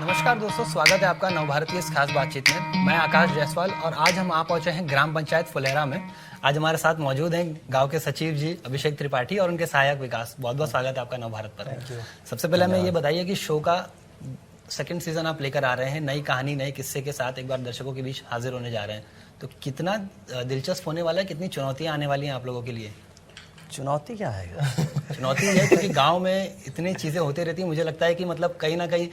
नमस्कार दोस्तों, स्वागत है आपका नवभारतीय इस खास बातचीत में। मैं आकाश जायसवाल और आज हम आ पहुंचे हैं ग्राम पंचायत फुलेरा में। आज हमारे साथ मौजूद हैं गांव के सचिव जी अभिषेक त्रिपाठी और उनके सहायक विकास। बहुत बहुत स्वागत है आपका नवभारत पर। सबसे पहले हमें ये बताइए कि शो का सेकंड सीजन आप लेकर आ रहे हैं, नई कहानी नए किस्से के साथ एक बार दर्शकों के बीच हाजिर होने जा रहे हैं, तो कितना दिलचस्प होने वाला है, कितनी चुनौतियां आने वाली हैं आप लोगों के लिए? चुनौती क्या है? चुनौती है क्योंकि गांव में इतनी चीजें होती रहती हैं, मुझे लगता है कि मतलब कहीं ना कहीं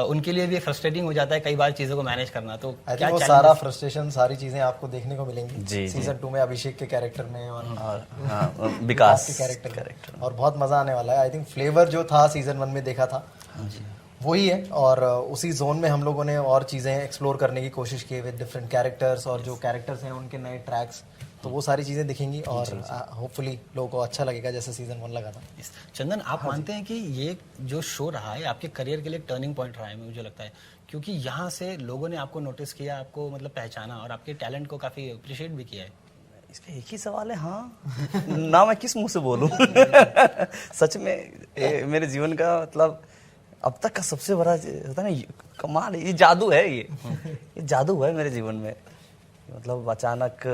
उनके लिए भी फ्रस्ट्रेटिंग हो जाता है कई बार चीजों को मैनेज करना। तो क्या वो सारा फ्रस्ट्रेशन, सारी चीजें आपको देखने को मिलेंगी सीजन 2 में, अभिषेक के कैरेक्टर में और विकास के कैरेक्टर और बहुत मजा आने वाला है। आई थिंक फ्लेवर जो था सीजन 1 में देखा था वही है, और उसी जोन में हम लोगों ने और चीजें एक्सप्लोर करने की कोशिश की विद डिफरेंट कैरेक्टर्स, और जो कैरेक्टर्स हैं उनके नए ट्रैक्स, तो वो सारी चीजें दिखेंगी और होपफुली लोगों को अच्छा लगेगा जैसे सीजन 1 लगा था। चंदन, आप मानते हैं कि ये जो शो रहा है आपके करियर के लिए टर्निंग पॉइंट रहा है? मुझे लगता है क्योंकि यहाँ से लोगों ने आपको नोटिस किया, आपको मतलब पहचाना और आपके टैलेंट को काफी अप्रिशिएट भी किया है। इसका एक ही सवाल है, हाँ ना मैं किस मुंह से बोलूं। सच में मेरे जीवन का मतलब अब तक का सबसे बड़ा होता है ना, कमाल, ये जादू है, ये जादू है मेरे जीवन में। मतलब अचानक,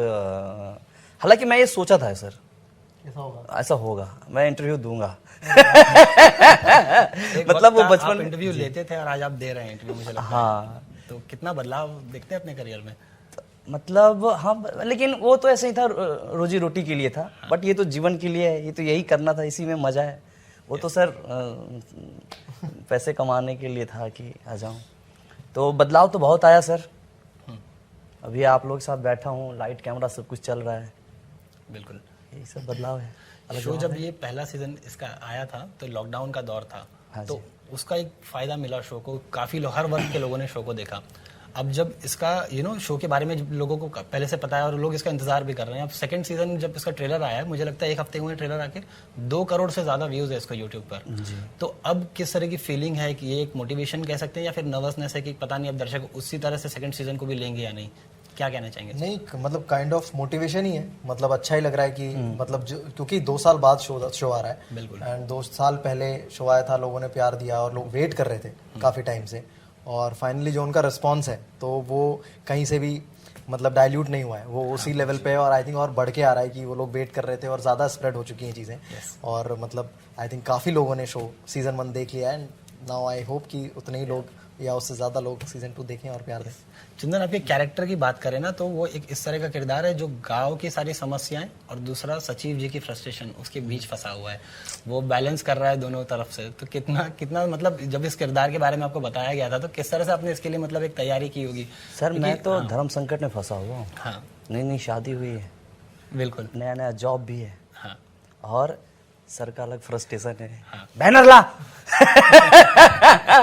हालांकि मैं ये सोचा था सर ऐसा होगा, मैं इंटरव्यू दूंगा। मतलब वो बचपन इंटरव्यू लेते थे और आज आप दे रहे हैं इंटरव्यू, मुझे लगता है। हाँ, तो कितना बदलाव देखते हैं अपने करियर में? मतलब हाँ, लेकिन वो तो ऐसे ही था, रोजी रोटी के लिए था। बट ये तो जीवन के लिए है, ये तो यही करना था, इसी में मजा है। वो तो सर पैसे कमाने के लिए था कि आ जाऊं। तो बदलाव तो बहुत आया सर। अभी आप लोग के साथ बैठा हूँ, लाइट कैमरा सब कुछ चल रहा है। बिल्कुल, यही सब बदलाव है। शो जब ये पहला सीजन इसका आया था तो लॉकडाउन का दौर था। हाँ, तो उसका एक फायदा मिला शो को, काफी हर वर्ग के लोगों ने शो को देखा। अब जब इसका शो के बारे में जब लोगों को पहले से पता है और लोग इसका इंतजार भी कर रहे हैं, अब सेकंड सीजन जब इसका ट्रेलर आया है, मुझे लगता है 1 हफ्ते हुए ट्रेलर आके 2 करोड़ से ज्यादा व्यूज है इसका यूट्यूब पर। तो अब किस तरह की फीलिंग है? कि ये एक मोटिवेशन कह सकते हैं या फिर नर्वसनेस है कि पता नहीं अब दर्शक उसी तरह से सेकंड सीजन को भी लेंगे या नहीं? क्या कहना चाहेंगे? नहीं, मतलब काइंड ऑफ मोटिवेशन ही है। मतलब अच्छा ही लग रहा है कि मतलब क्योंकि 2 साल बाद शो आ रहा है। बिल्कुल। एंड 2 साल पहले शो आया था, लोगों ने प्यार दिया और लोग वेट कर रहे थे काफी टाइम से, और फाइनली जो उनका रिस्पॉन्स है तो वो कहीं से भी मतलब डाइल्यूट नहीं हुआ है, वो उसी लेवल पे है। और आई थिंक और बढ़ के आ रहा है कि वो लोग वेट कर रहे थे और ज़्यादा स्प्रेड हो चुकी हैं चीज़ें। और मतलब आई थिंक काफ़ी लोगों ने शो सीजन 1 देख लिया है। नाउ आई होप कि उतने ही लोग या उससे ज़्यादा लोग सीजन 2 देखें और प्यार दें। चंदन, आपके कैरेक्टर की बात करें ना, तो वो एक इस तरह का किरदार है जो गांव की सारी समस्याएं और दूसरा सचिव जी की फ्रस्ट्रेशन, उसके बीच फंसा हुआ है। वो बैलेंस कर रहा है दोनों तरफ से। तो कितना मतलब जब इस किरदार के बारे में आपको बताया गया था तो किस तरह से आपने इसके लिए मतलब एक तैयारी की होगी? सर मैं तो धर्म संकट में फंसा हुआ हूँ। हाँ, नई शादी हुई है, बिल्कुल, नया जॉब भी है। हाँ, और सर का अलग फ्रस्ट्रेशन है। हाँ। बैनर ला।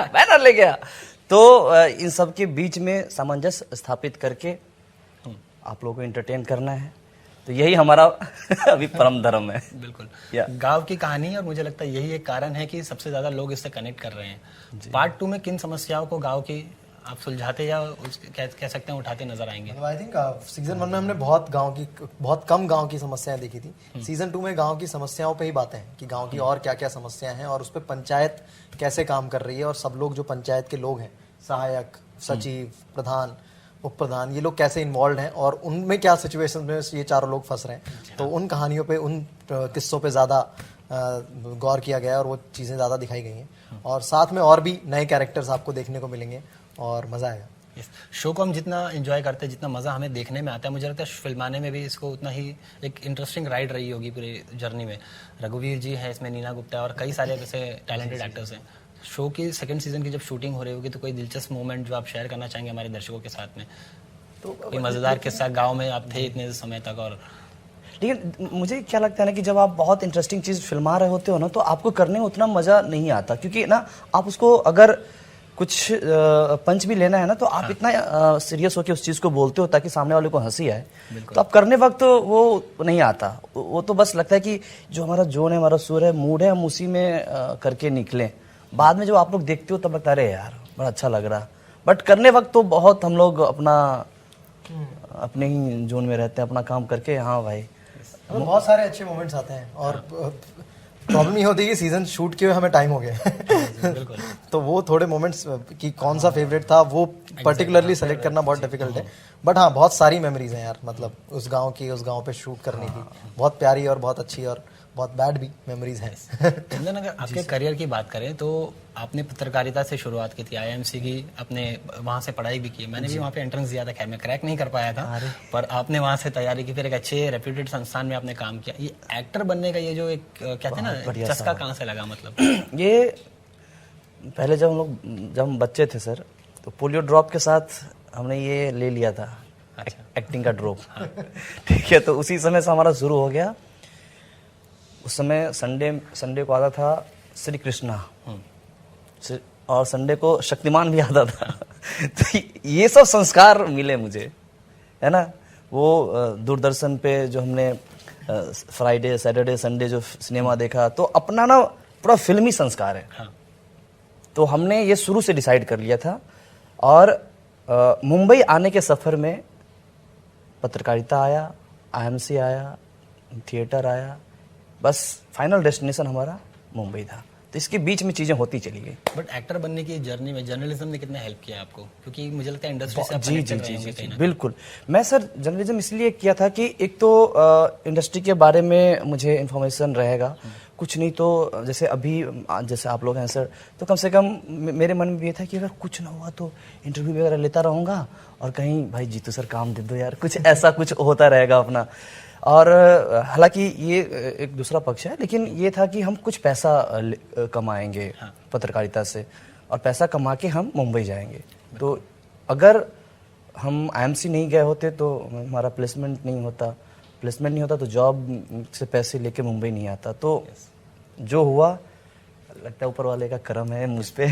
बैनर ले गया। तो इन सब के बीच में सामंजस्य स्थापित करके आप लोगों को एंटरटेन करना है, तो यही हमारा अभी परम धर्म है। बिल्कुल। गांव की कहानी, और मुझे लगता है यही एक कारण है कि सबसे ज्यादा लोग इससे कनेक्ट कर रहे हैं। पार्ट 2 में किन समस्याओं को गांव की आप सुलझाते या कह सकते हैं उठाते नजर आएंगे? आई थिंक सीजन 1 में हमने बहुत कम गांव की समस्याएं देखी थी। सीजन 2 में गांव की समस्याओं पे ही बातें हैं कि गांव की और क्या क्या समस्याएं हैं और उस पर पंचायत कैसे काम कर रही है, और सब लोग जो पंचायत के लोग हैं, सहायक, सचिव, प्रधान, उप प्रधान, ये लोग कैसे इन्वॉल्व हैं और उनमें क्या सिचुएशन में ये चारों लोग फंस रहे हैं। तो उन कहानियों पे, उन किस्सों पे ज़्यादा गौर किया गया है और वो चीज़ें ज़्यादा दिखाई गई हैं। और साथ में और भी नए कैरेक्टर्स आपको देखने को मिलेंगे और मज़ा आएगा। शो को हम जितना एंजॉय करते हैं, जितना मज़ा हमें देखने में आता है, मुझे लगता है फिल्माने में भी इसको उतना ही एक इंटरेस्टिंग राइड रही होगी पूरी जर्नी में। रघुवीर जी है इसमें, नीना गुप्ता और कई सारे ऐसे टैलेंटेड एक्टर्स हैं। शो की सेकंड सीजन की जब शूटिंग हो रही होगी तो कोई दिलचस्प मोमेंट जो आप शेयर करना चाहेंगे हमारे दर्शकों के साथ में? तो कोई मज़ेदार किस्सा, गाँव में आप थे इतने समय तक। और लेकिन मुझे क्या लगता है ना कि जब आप बहुत इंटरेस्टिंग चीज़ फिल्मा रहे होते हो ना, तो आपको करने में उतना मज़ा नहीं आता, क्योंकि ना आप उसको अगर कुछ पंच भी लेना है ना, तो आप इतना सीरियस होकर उस चीज़ को बोलते हो ताकि सामने वाले को हंसी आए। तो आप करने वक्त वो नहीं आता, वो तो बस लगता है कि जो हमारा जोन है, हमारा सुर है, मूड है, हम उसी में करके निकलें। बाद में जब आप लोग देखते हो तब लगता है अरे यार बड़ा अच्छा लग रहा। बट करने वक्त तो बहुत हम लोग अपने ही जोन में रहते हैं, अपना काम करके। हाँ भाई, बहुत सारे अच्छे मोमेंट्स आते हैं। और प्रॉब्लम ये होती है कि सीजन शूट किए हुए हमें टाइम हो गया। बिल्कुल। तो वो थोड़े मोमेंट्स कि कौन सा फेवरेट था वो पर्टिकुलरली सेलेक्ट करना बहुत डिफिकल्ट है, बट हाँ बहुत सारी मेमोरीज हैं यार, मतलब उस गांव पे शूट करने की बहुत प्यारी और बहुत अच्छी और बहुत बैड भी मेमोरीज हैं। कुंदन, अगर आपके करियर की बात करें तो आपने पत्रकारिता से शुरुआत की थी, आईएमसी की अपने वहाँ से पढ़ाई भी की। मैंने भी वहाँ पे एंट्रेंस दिया था, खैर मैं क्रैक नहीं कर पाया था, पर आपने वहाँ से तैयारी की, फिर एक अच्छे रेप्यूटेड संस्थान में आपने काम किया। ये एक्टर बनने का ये जो एक कहते हैं ना चस्का कहाँ से लगा मतलब? ये पहले जब हम बच्चे थे सर, तो पोलियो ड्रॉप के साथ हमने ये ले लिया था, एक्टिंग का ड्रॉप। ठीक है, तो उसी समय से हमारा शुरू हो गया। उस समय संडे को आता था श्री कृष्णा, और संडे को शक्तिमान भी आता था। तो ये सब संस्कार मिले मुझे, है ना। वो दूरदर्शन पे जो हमने फ्राइडे सैटरडे संडे जो सिनेमा देखा, तो अपना ना पूरा फिल्मी संस्कार है। हाँ। तो हमने ये शुरू से डिसाइड कर लिया था, और मुंबई आने के सफ़र में पत्रकारिता आया, आईएमसी आया, थिएटर आया, बस फाइनल डेस्टिनेशन हमारा मुंबई था। तो इसके बीच में चीज़ें होती चली गई। बट एक्टर बनने की जर्नी में जर्नलिज्म ने कितना हेल्प किया आपको? क्योंकि मुझे लगता है इंडस्ट्री से आप जी connected जी रहे जी होंगे जी कहीं ना बिल्कुल। मैं सर जर्नलिज्म इसलिए किया था कि एक तो इंडस्ट्री के बारे में मुझे इन्फॉर्मेशन रहेगा, कुछ नहीं तो जैसे अभी जैसे आप लोग हैं सर, तो कम से कम मेरे मन में भी ये था कि अगर कुछ ना हुआ तो इंटरव्यू वगैरह लेता रहूँगा, और कहीं भाई जीतू सर काम दे दो यार, कुछ ऐसा कुछ होता रहेगा अपना। और हालांकि ये एक दूसरा पक्ष है, लेकिन ये था कि हम कुछ पैसा कमाएंगे पत्रकारिता से, और पैसा कमा के हम मुंबई जाएंगे। तो अगर हम आईएमसी नहीं गए होते तो हमारा प्लेसमेंट नहीं होता, तो जॉब से पैसे लेके मुंबई नहीं आता। तो जो हुआ, लगता है ऊपर वाले का करम है मुझ पे।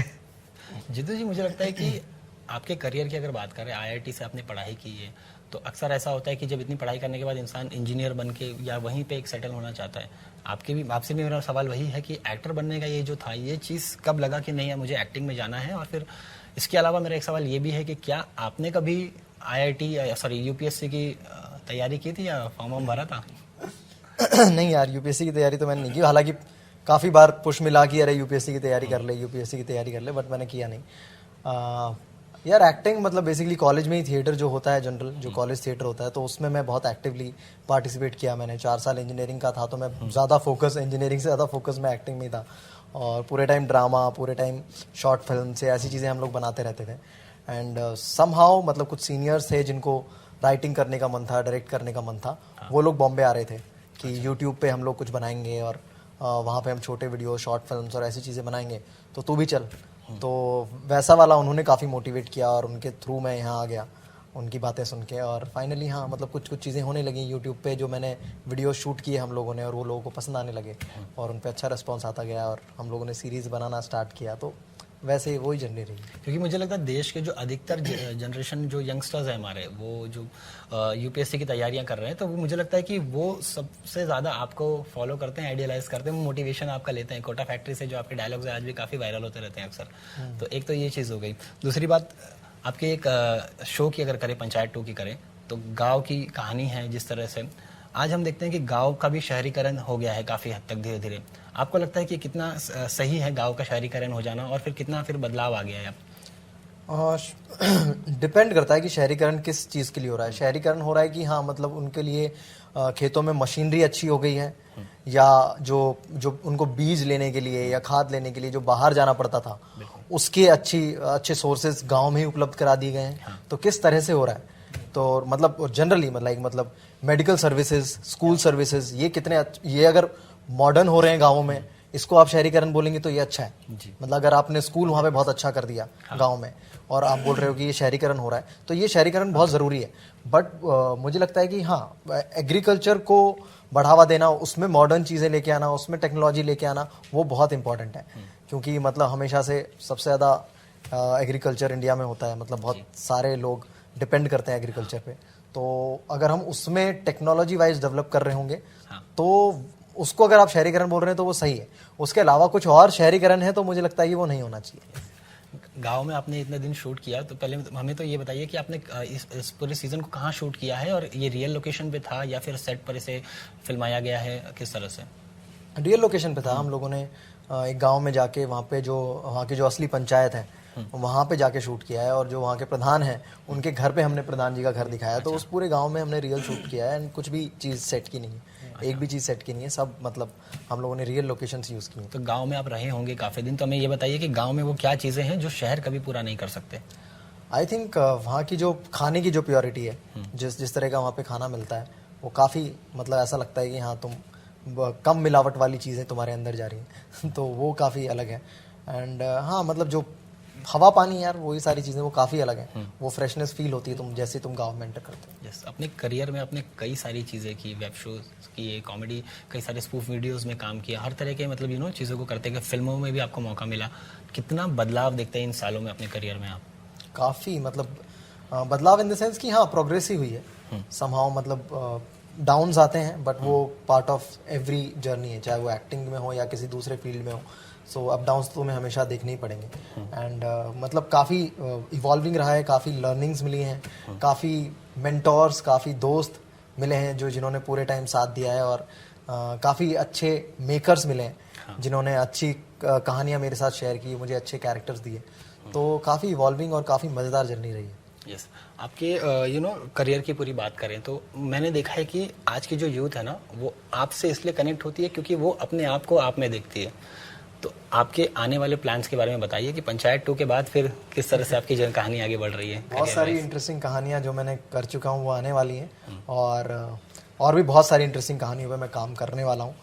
जीतू जी, मुझे लगता है कि आपके करियर की अगर बात करें, आईआईटी से आपने पढ़ाई की है, तो अक्सर ऐसा होता है कि जब इतनी पढ़ाई करने के बाद इंसान इंजीनियर बन के या वहीं पे एक सेटल होना चाहता है। आपसे भी मेरा सवाल वही है कि एक्टर बनने का ये जो था, ये चीज़ कब लगा कि नहीं है मुझे एक्टिंग में जाना है? और फिर इसके अलावा मेरा एक सवाल ये भी है कि क्या आपने कभी यूपीएससी की तैयारी की थी या फॉर्म भरा था? नहीं यार, यूपीएससी की तैयारी तो मैंने नहीं की, हालांकि काफ़ी बार पुश मिला कि अरे यूपीएससी की तैयारी कर ले, बट मैंने किया नहीं। यार एक्टिंग मतलब बेसिकली कॉलेज में ही थिएटर जो होता है, जनरल जो कॉलेज थिएटर होता है, तो उसमें मैं बहुत एक्टिवली पार्टिसिपेट किया। मैंने 4 साल इंजीनियरिंग का था, तो मैं ज़्यादा फोकस इंजीनियरिंग से ज़्यादा फोकस मैं एक्टिंग में ही था, और पूरे टाइम ड्रामा, पूरे टाइम शॉर्ट फिल्म से ऐसी चीज़ें हम लोग बनाते रहते थे। एंड समहाउ मतलब कुछ सीनियर्स थे जिनको राइटिंग करने का मन था, डायरेक्ट करने का मन था, वो लोग बॉम्बे आ रहे थे कि यूट्यूब पे हम लोग कुछ बनाएंगे, और वहाँ पे हम छोटे वीडियो, शॉर्ट फिल्म्स और ऐसी चीज़ें बनाएंगे, तो तू भी चल। तो वैसा वाला उन्होंने काफ़ी मोटिवेट किया, और उनके थ्रू मैं यहाँ आ गया उनकी बातें सुन के, और फाइनली हाँ मतलब कुछ चीज़ें होने लगी यूट्यूब पे, जो मैंने वीडियो शूट किए हम लोगों ने, और वो लोगों को पसंद आने लगे, और उन पे अच्छा रिस्पॉन्स आता गया, और हम लोगों ने सीरीज़ बनाना स्टार्ट किया। तो वैसे ही वही जर्नी रही। क्योंकि मुझे लगता है देश के जो अधिकतर जनरेशन जो यंगस्टर्स हैं हमारे, वो जो यूपीएससी की तैयारियां कर रहे हैं, तो वो मुझे लगता है कि वो सबसे ज़्यादा आपको फॉलो करते हैं, आइडियलाइज करते हैं, मोटिवेशन आपका लेते हैं। कोटा फैक्ट्री से जो आपके डायलॉग्स आज भी काफ़ी वायरल होते रहते हैं अक्सर। तो एक तो ये चीज़ हो गई। दूसरी बात, आपके एक शो की अगर करें, पंचायत 2 की करें, तो गाँव की कहानी है जिस तरह से आज हम देखते हैं कि गांव का भी शहरीकरण हो गया है काफ़ी हद तक धीरे धीरे। आपको लगता है कि कितना सही है गांव का शहरीकरण हो जाना, और फिर कितना फिर बदलाव आ गया है? डिपेंड करता है कि शहरीकरण किस चीज़ के लिए हो रहा है। शहरीकरण हो रहा है कि हाँ मतलब उनके लिए खेतों में मशीनरी अच्छी हो गई है, या जो उनको बीज लेने के लिए या खाद लेने के लिए जो बाहर जाना पड़ता था, उसके अच्छे सोर्सेज गांव में ही उपलब्ध करा दिए गए हैं। तो किस तरह से हो रहा है, तो मतलब जनरली मतलब मेडिकल सर्विसेज, स्कूल सर्विसेज, ये अगर मॉडर्न हो रहे हैं गाँवों में, इसको आप शहरीकरण बोलेंगे तो ये अच्छा है। मतलब अगर आपने स्कूल वहाँ पे बहुत अच्छा कर दिया गांव में, और आप बोल रहे हो कि ये शहरीकरण हो रहा है, तो ये शहरीकरण बहुत ज़रूरी है। बट मुझे लगता है कि हाँ, एग्रीकल्चर को बढ़ावा देना, उसमें मॉडर्न चीज़ें लेके आना, उसमें टेक्नोलॉजी लेके आना, वो बहुत इंपॉर्टेंट है। क्योंकि मतलब हमेशा से सबसे ज़्यादा एग्रीकल्चर इंडिया में होता है, मतलब बहुत सारे लोग डिपेंड करते हैं एग्रीकल्चर पे। तो अगर हम उसमें टेक्नोलॉजी वाइज डेवलप कर रहे होंगे, तो उसको अगर आप शहरीकरण बोल रहे हैं तो वो सही है। उसके अलावा कुछ और शहरीकरण है तो मुझे लगता है कि वो नहीं होना चाहिए। गांव में आपने इतने दिन शूट किया, तो पहले हमें तो ये बताइए कि आपने इस पूरे सीजन को कहाँ शूट किया है, और ये रियल लोकेशन पे था या फिर सेट पर इसे फिल्माया गया है, किस तरह से? रियल लोकेशन पे था। हम लोगों ने एक गांव में जाके वहाँ की जो असली पंचायत है वहाँ पे जाके शूट किया है, और जो वहाँ के प्रधान हैं उनके घर पे हमने प्रधान जी का घर दिखाया। तो उस पूरे गांव में हमने रियल शूट किया है, एंड कुछ भी चीज़ सेट की नहीं है, एक भी चीज़ सेट की नहीं है, सब मतलब हम लोगों ने रियल लोकेशंस यूज़ की हैं। तो गांव में आप रहे होंगे काफी दिन, तो हमें ये बताइए कि गांव में वो क्या चीजें हैं जो शहर कभी पूरा नहीं कर सकते? आई थिंक वहाँ की जो खाने की जो प्योरिटी है, जिस तरह का वहाँ पे खाना मिलता है, वो काफ़ी मतलब ऐसा लगता है कि हाँ तुम कम मिलावट वाली चीज़ें तुम्हारे अंदर जा रही हैं तो वो काफ़ी अलग है। एंड हाँ मतलब जो हवा पानी यार वही सारी चीज़ें वो काफ़ी अलग हैं, वो फ्रेशनेस फील होती है जैसे तुम गाँव में एंटर करते हो। यस, अपने करियर में आपने कई सारी चीज़ें की, वेब शोज किए, कॉमेडी, कई सारे स्पूफ वीडियोस में काम किया, हर तरह के मतलब चीज़ों को करते गए, फिल्मों में भी आपको मौका मिला। कितना बदलाव देखते हैं इन सालों में अपने करियर में आप? काफ़ी मतलब बदलाव इन द सेंस कि हाँ प्रोग्रेस ही हुई है समहाउ, मतलब डाउन्स आते हैं बट वो पार्ट ऑफ एवरी जर्नी है, चाहे वो एक्टिंग में हो या किसी दूसरे फील्ड में हो। सो अप डाउन्स तो हमें हमेशा देखने ही पड़ेंगे। एंड मतलब काफ़ी इवॉल्विंग रहा है, काफ़ी लर्निंग्स मिली हैं, काफ़ी मेंटोर्स, काफ़ी दोस्त मिले हैं जिन्होंने पूरे टाइम साथ दिया है, और काफ़ी अच्छे मेकर्स मिले हैं जिन्होंने अच्छी कहानियाँ मेरे साथ शेयर की, मुझे अच्छे कैरेक्टर्स दिए। तो काफ़ी इवॉल्विंग और काफ़ी मज़ेदार जर्नी रही है। यस, आपके करियर की पूरी बात करें तो मैंने देखा है कि आज की जो यूथ है ना, वो आपसे इसलिए कनेक्ट होती है क्योंकि वो अपने आप को आप में देखती है। तो आपके आने वाले प्लान्स के बारे में बताइए कि पंचायत 2 के बाद फिर किस तरह से आपकी कहानी आगे बढ़ रही है? बहुत सारी इंटरेस्टिंग कहानियाँ जो मैंने कर चुका हूँ वो आने वाली हैं, और भी बहुत सारी इंटरेस्टिंग कहानियों पे मैं काम करने वाला हूँ।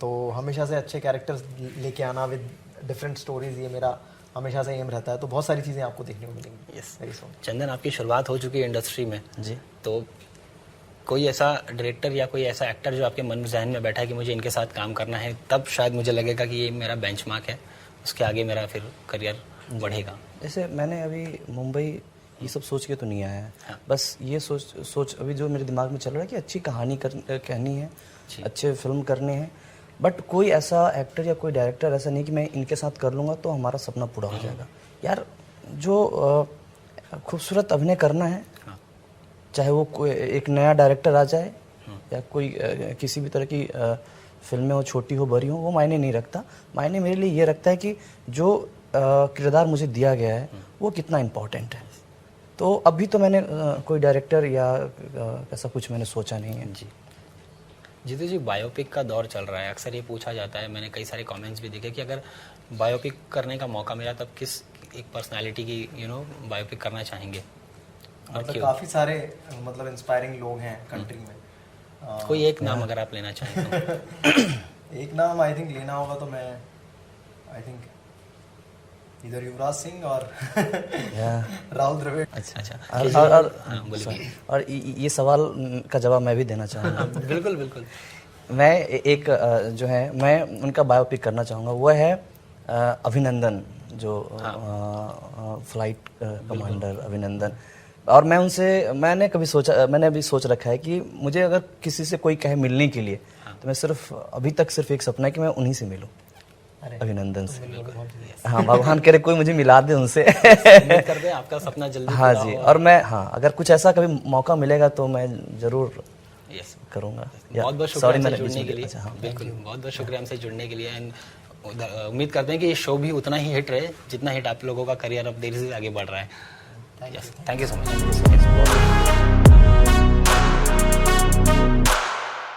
तो हमेशा से अच्छे कैरेक्टर्स लेके आना विद डिफरेंट स्टोरीज, ये मेरा हमेशा से एम रहता है। तो बहुत सारी चीज़ें आपको देखने को मिलेंगी। Yes, very soon. चंदन, आपकी शुरुआत हो चुकी है इंडस्ट्री में जी। तो कोई ऐसा डायरेक्टर या कोई ऐसा एक्टर जो आपके मन जहन में बैठा है कि मुझे इनके साथ काम करना है, तब शायद मुझे लगेगा कि ये मेरा बेंचमार्क है, उसके आगे मेरा फिर करियर बढ़ेगा? जैसे मैंने अभी मुंबई ये सब सोच के तो नहीं आया है। हाँ। बस ये सोच अभी जो मेरे दिमाग में चल रहा है कि अच्छी कहानी कहनी है, अच्छे फिल्म करने हैं, बट कोई ऐसा एक्टर या कोई डायरेक्टर ऐसा नहीं कि मैं इनके साथ कर लूँगा तो हमारा सपना पूरा हो जाएगा। यार जो खूबसूरत अभिनय करना है, चाहे वो कोई एक नया डायरेक्टर आ जाए या कोई किसी भी तरह की फिल्में हो, छोटी हो बड़ी हो, वो मायने नहीं रखता। मायने मेरे लिए ये रखता है कि जो किरदार मुझे दिया गया है वो कितना इम्पोर्टेंट है। तो अभी तो मैंने कोई डायरेक्टर या ऐसा कुछ मैंने सोचा नहीं है। जी जीतू जी, बायोपिक का दौर चल रहा है, अक्सर ये पूछा जाता है, मैंने कई सारे कमेंट्स भी देखे कि अगर बायोपिक करने का मौका मिला तब किस एक पर्सनालिटी की बायोपिक करना चाहेंगे? मतलब काफ़ी सारे मतलब इंस्पायरिंग लोग हैं कंट्री में। कोई एक नाम अगर आप लेना चाहें तो? एक नाम आई थिंक लेना होगा तो मैं आई थिंक इधर युवराज सिंह और राहुल द्रविड़। अच्छा। और ये सवाल का जवाब मैं भी देना चाहूँगा। बिल्कुल बिल्कुल। मैं एक जो है मैं उनका बायोपिक करना चाहूँगा, वो है अभिनंदन, जो फ्लाइट कमांडर अभिनंदन। और मैंने अभी सोच रखा है कि मुझे अगर किसी से कोई कहे मिलने के लिए, तो मैं अभी तक सिर्फ एक सपना है कि मैं उन्हीं से मिलूं, अभिनंदन से। हाँ, भगवान करे कोई मुझे मिला दे उनसे। कर दे आपका सपना जल्दी। हाँ जी, और मैं अगर कुछ ऐसा कभी मौका मिलेगा तो मैं जरूर करूँगा। बहुत बहुत शुक्रिया हमसे जुड़ने के लिए। बिल्कुल, बहुत बहुत शुक्रिया हमसे जुड़ने के लिए। एंड उम्मीद करते हैं कि ये शो भी उतना ही हिट रहे जितना हिट आप लोगों का करियर अब देर से आगे बढ़ रहा है। Thank you so much.